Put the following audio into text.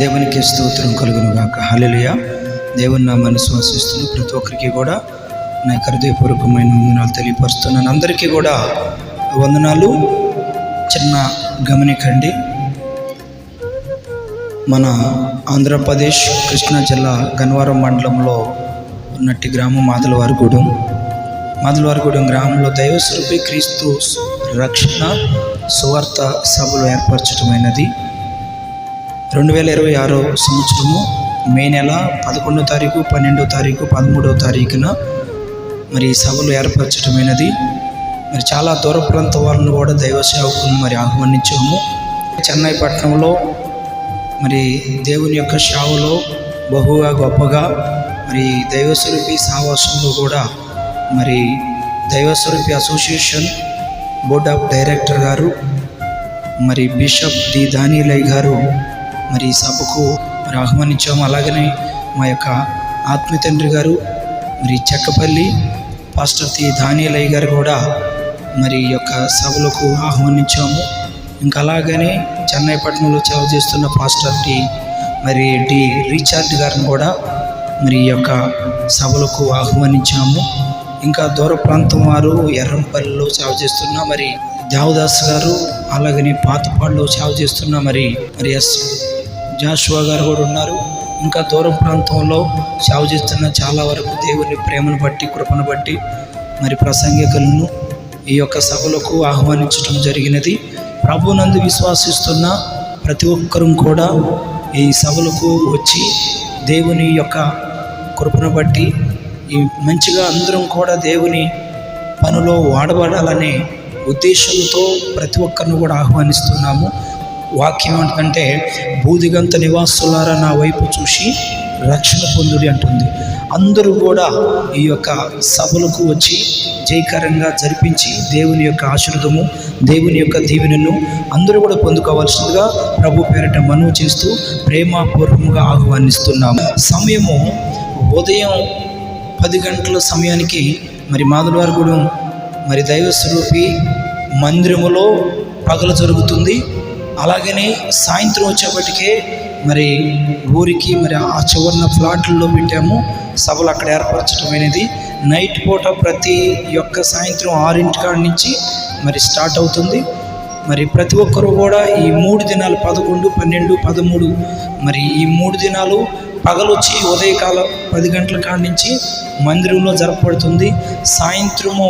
దేవునికి స్తోత్రం కలుగును గాక. హల్లెలూయా. దేవుని నామాన్ని శ్వాసిస్తున్న ప్రతి ఒక్కరికి కూడా నా హృదయపూర్వకమైన వందనాలు తెలియపరుస్తున్నాను. అందరికీ కూడా వందనాలు. చిన్న గమనికండి, మన ఆంధ్రప్రదేశ్ కృష్ణా జిల్లా గన్నవరం మండలంలో ఉన్నట్టి గ్రామం మాదలవారిగూడెం గ్రామంలో దైవస్వరూపి క్రీస్తు రక్షణ సువార్త సభలు ఏర్పరచడమైనది. 2026 సంవత్సరము మే నెల 11వ తారీఖు, 12వ తారీఖు, 13వ తారీఖున మరి సభలు ఏర్పరచడమైనది. మరి చాలా దూర ప్రాంత వాళ్ళను కూడా దైవ సేవకులను మరి ఆహ్వానించాము. చెన్నై పట్టణంలో మరి దేవుని యొక్క సేవలో బహుగా గొప్పగా మరి దైవస్వరూపి సావాసంలో కూడా మరి దైవస్వరూపి అసోసియేషన్ బోర్డ్ ఆఫ్ డైరెక్టర్ గారు మరి బిషప్ డి దానియలయ్య గారు మరి సభకు మరి ఆహ్వానించాము. అలాగనే మా యొక్క ఆత్మీయ తండ్రి గారు మరి చెక్కపల్లి పాస్టర్ టి దానియలయ్య గారు కూడా మరి యొక్క సభలకు ఆహ్వానించాము. ఇంకా అలాగనే చెన్నై పట్టణంలో సేవ చేస్తున్న పాస్టర్ మరి డి రీచార్డ్ గారిని కూడా మరి యొక్క సభలకు ఆహ్వానించాము. ఇంకా దూర ప్రాంతం వారు ఎర్రంపల్లిలో సేవ చేస్తున్న మరి దేవదాస్ గారు, అలాగనే పాతపాడులో సేవ చేస్తున్న మరి ఎస్ జాషువా గారు కూడా ఉన్నారు. ఇంకా దూర ప్రాంతంలో సేవ చేస్తున్న చాలా వరకు దేవుని ప్రేమను బట్టి, కృపను బట్టి మరి ప్రసంగికులను ఈ యొక్క సభలకు ఆహ్వానించడం జరిగినది. ప్రభునందు విశ్వాసిస్తున్న ప్రతి ఒక్కరూ కూడా ఈ సభలకు వచ్చి దేవుని యొక్క కృపను బట్టి ఈ మంచిగా అందరం కూడా దేవుని పనిలో వాడబడాలనే ఉద్దేశంతో ప్రతి ఒక్కరిని కూడా ఆహ్వానిస్తున్నాము. వాక్యం ఏంటంటే, బూదిగంత నివాసులారా నా వైపు చూసి రక్షణ పొందుడి అంటుంది. అందరూ కూడా ఈ యొక్క సభలకు వచ్చి జయకరంగా జరిపించి దేవుని యొక్క ఆశీర్వాదము, దేవుని యొక్క దీవెనను అందరూ కూడా పొందుకోవాల్సిందిగా ప్రభు పేరట మనవి చేస్తూ ప్రేమపూర్వకంగా ఆహ్వానిస్తున్నాము. సమయము ఉదయం 10 గంటల సమయానికి మరి మాదలవారిగూడెం మరి దైవస్వరూపి మందిరములో పగలు జరుగుతుంది. అలాగనే సాయంత్రం వచ్చేపటికే మరి ఊరికి మరి ఆ చివరిన ఫ్లాట్లలో పెట్టాము. సభలు అక్కడ ఏర్పరచడమైనది. నైట్ పూట ప్రతి యొక్క సాయంత్రం 6 కాడ నుంచి మరి స్టార్ట్ అవుతుంది. మరి ప్రతి ఒక్కరూ కూడా ఈ 3 దినాలు 11, 12, 13 మరి ఈ 3 దినాలు పగలొచ్చి ఉదయకాలం 10 గంటల కాడ నుంచి మందిరంలో జరపబడుతుంది. సాయంత్రము